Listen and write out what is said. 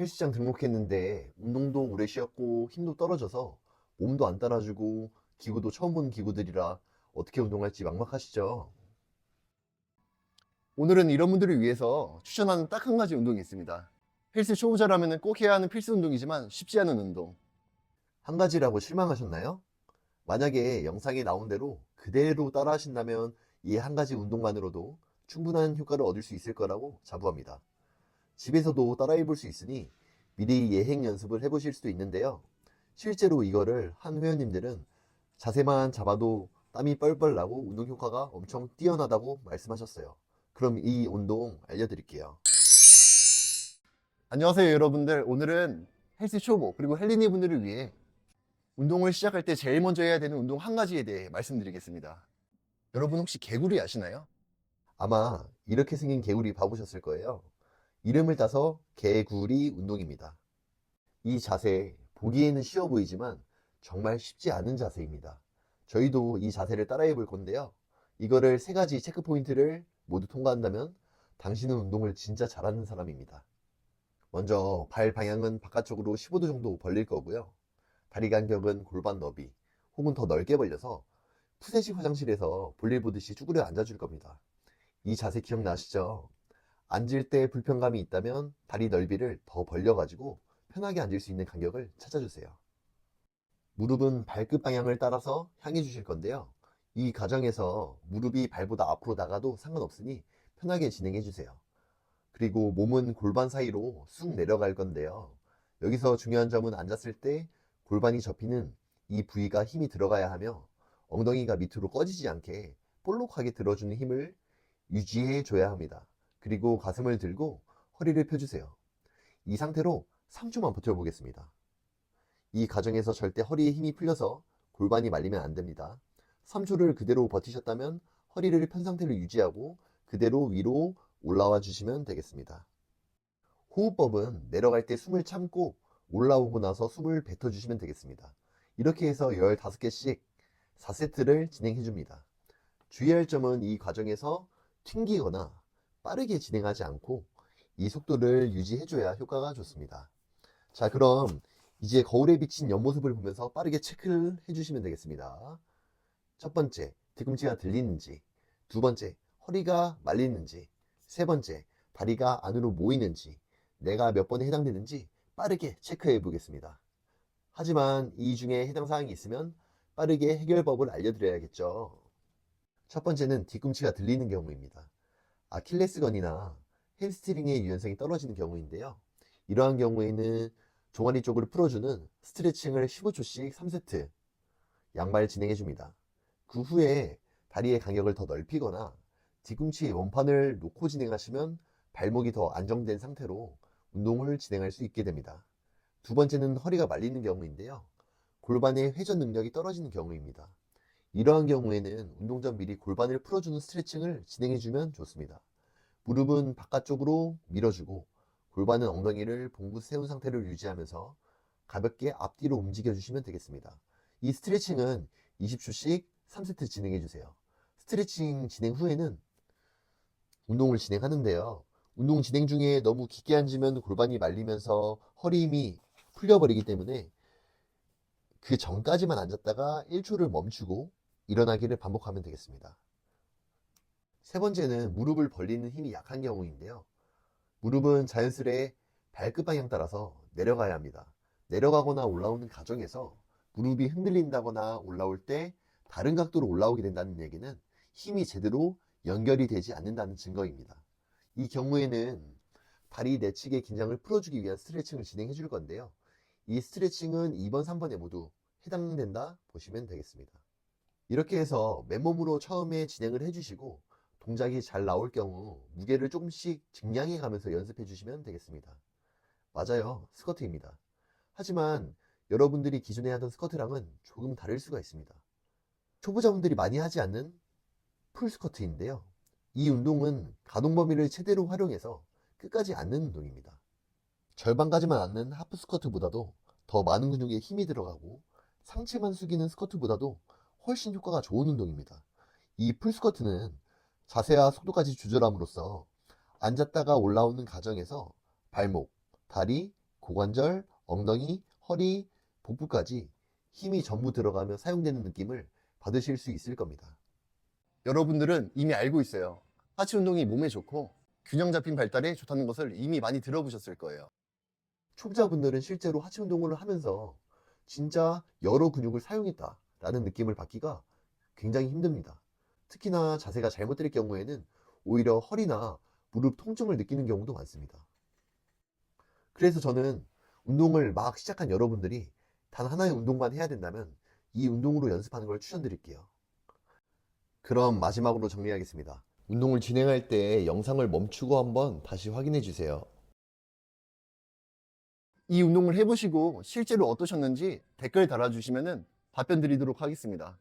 헬스장 등록했는데 운동도 오래 쉬었고 힘도 떨어져서 몸도 안 따라주고 기구도 처음 보는 기구들이라 어떻게 운동할지 막막하시죠? 오늘은 이런 분들을 위해서 추천하는 딱 한 가지 운동이 있습니다. 헬스 초보자라면 꼭 해야 하는 필수 운동이지만 쉽지 않은 운동. 한 가지라고 실망하셨나요? 만약에 영상에 나온 대로 그대로 따라 하신다면 이 한 가지 운동만으로도 충분한 효과를 얻을 수 있을 거라고 자부합니다. 집에서도 따라해 볼 수 있으니 미리 예행 연습을 해보실 수도 있는데요. 실제로 이거를 한 회원님들은 자세만 잡아도 땀이 뻘뻘 나고 운동 효과가 엄청 뛰어나다고 말씀하셨어요. 그럼 이 운동 알려드릴게요. 안녕하세요, 여러분들. 오늘은 헬스 초보 그리고 헬린이 분들을 위해 운동을 시작할 때 제일 먼저 해야 되는 운동 한 가지에 대해 말씀드리겠습니다. 여러분 혹시 개구리 아시나요? 아마 이렇게 생긴 개구리 봐보셨을 거예요. 이름을 따서 개구리 운동입니다. 이 자세, 보기에는 쉬워 보이지만 정말 쉽지 않은 자세입니다. 저희도 이 자세를 따라해 볼 건데요. 이거를 세 가지 체크 포인트를 모두 통과한다면 당신은 운동을 진짜 잘하는 사람입니다. 먼저 발 방향은 바깥쪽으로 15도 정도 벌릴 거고요. 다리 간격은 골반 너비 혹은 더 넓게 벌려서 푸세식 화장실에서 볼일 보듯이 쭈그려 앉아줄 겁니다. 이 자세 기억나시죠? 앉을 때 불편감이 있다면 다리 넓이를 더 벌려가지고 편하게 앉을 수 있는 간격을 찾아주세요. 무릎은 발끝 방향을 따라서 향해 주실 건데요. 이 과정에서 무릎이 발보다 앞으로 나가도 상관없으니 편하게 진행해 주세요. 그리고 몸은 골반 사이로 쑥 내려갈 건데요. 여기서 중요한 점은 앉았을 때 골반이 접히는 이 부위가 힘이 들어가야 하며 엉덩이가 밑으로 꺼지지 않게 볼록하게 들어주는 힘을 유지해 줘야 합니다. 그리고 가슴을 들고 허리를 펴주세요. 이 상태로 3초만 버텨보겠습니다. 이 과정에서 절대 허리에 힘이 풀려서 골반이 말리면 안 됩니다. 3초를 그대로 버티셨다면 허리를 편 상태로 유지하고 그대로 위로 올라와 주시면 되겠습니다. 호흡법은 내려갈 때 숨을 참고 올라오고 나서 숨을 뱉어주시면 되겠습니다. 이렇게 해서 15개씩 4세트를 진행해 줍니다. 주의할 점은 이 과정에서 튕기거나 빠르게 진행하지 않고 이 속도를 유지해줘야 효과가 좋습니다. 자, 그럼 이제 거울에 비친 옆모습을 보면서 빠르게 체크를 해주시면 되겠습니다. 첫 번째, 뒤꿈치가 들리는지, 두 번째, 허리가 말리는지, 세 번째, 다리가 안으로 모이는지, 내가 몇 번에 해당되는지 빠르게 체크해 보겠습니다. 하지만 이 중에 해당 사항이 있으면 빠르게 해결법을 알려드려야겠죠. 첫 번째는 뒤꿈치가 들리는 경우입니다. 아킬레스건이나 햄스트링의 유연성이 떨어지는 경우인데요. 이러한 경우에는 종아리 쪽을 풀어주는 스트레칭을 15초씩 3세트 양발 진행해 줍니다. 그 후에 다리의 간격을 더 넓히거나 뒤꿈치에 원판을 놓고 진행하시면 발목이 더 안정된 상태로 운동을 진행할 수 있게 됩니다. 두 번째는 허리가 말리는 경우인데요. 골반의 회전 능력이 떨어지는 경우입니다. 이러한 경우에는 운동 전 미리 골반을 풀어주는 스트레칭을 진행해주면 좋습니다. 무릎은 바깥쪽으로 밀어주고 골반은 엉덩이를 봉구 세운 상태를 유지하면서 가볍게 앞뒤로 움직여주시면 되겠습니다. 이 스트레칭은 20초씩 3세트 진행해주세요. 스트레칭 진행 후에는 운동을 진행하는데요. 운동 진행 중에 너무 깊게 앉으면 골반이 말리면서 허리 힘이 풀려버리기 때문에 그 전까지만 앉았다가 1초를 멈추고 일어나기를 반복하면 되겠습니다. 세 번째는 무릎을 벌리는 힘이 약한 경우인데요. 무릎은 자연스레 발끝 방향 따라서 내려가야 합니다. 내려가거나 올라오는 과정에서 무릎이 흔들린다거나 올라올 때 다른 각도로 올라오게 된다는 얘기는 힘이 제대로 연결이 되지 않는다는 증거입니다. 이 경우에는 다리 내측의 긴장을 풀어주기 위한 스트레칭을 진행해 줄 건데요. 이 스트레칭은 2번, 3번에 모두 해당된다 보시면 되겠습니다. 이렇게 해서 맨몸으로 처음에 진행을 해주시고 동작이 잘 나올 경우 무게를 조금씩 증량해 가면서 연습해 주시면 되겠습니다. 맞아요. 스쿼트입니다. 하지만 여러분들이 기존에 하던 스쿼트랑은 조금 다를 수가 있습니다. 초보자분들이 많이 하지 않는 풀스쿼트인데요. 이 운동은 가동 범위를 최대로 활용해서 끝까지 앉는 운동입니다. 절반까지만 앉는 하프 스쿼트보다도 더 많은 근육에 힘이 들어가고 상체만 숙이는 스쿼트보다도 훨씬 효과가 좋은 운동입니다. 이 풀스쿼트는 자세와 속도까지 조절함으로써 앉았다가 올라오는 과정에서 발목, 다리, 고관절, 엉덩이, 허리, 복부까지 힘이 전부 들어가며 사용되는 느낌을 받으실 수 있을 겁니다. 여러분들은 이미 알고 있어요. 하체 운동이 몸에 좋고 균형 잡힌 발달에 좋다는 것을 이미 많이 들어보셨을 거예요. 초보자분들은 실제로 하체 운동을 하면서 진짜 여러 근육을 사용했다라는 느낌을 받기가 굉장히 힘듭니다. 특히나 자세가 잘못될 경우에는 오히려 허리나 무릎 통증을 느끼는 경우도 많습니다. 그래서 저는 운동을 막 시작한 여러분들이 단 하나의 운동만 해야 된다면 이 운동으로 연습하는 걸 추천드릴게요. 그럼 마지막으로 정리하겠습니다. 운동을 진행할 때 영상을 멈추고 한번 다시 확인해 주세요. 이 운동을 해보시고 실제로 어떠셨는지 댓글 달아주시면 답변 드리도록 하겠습니다.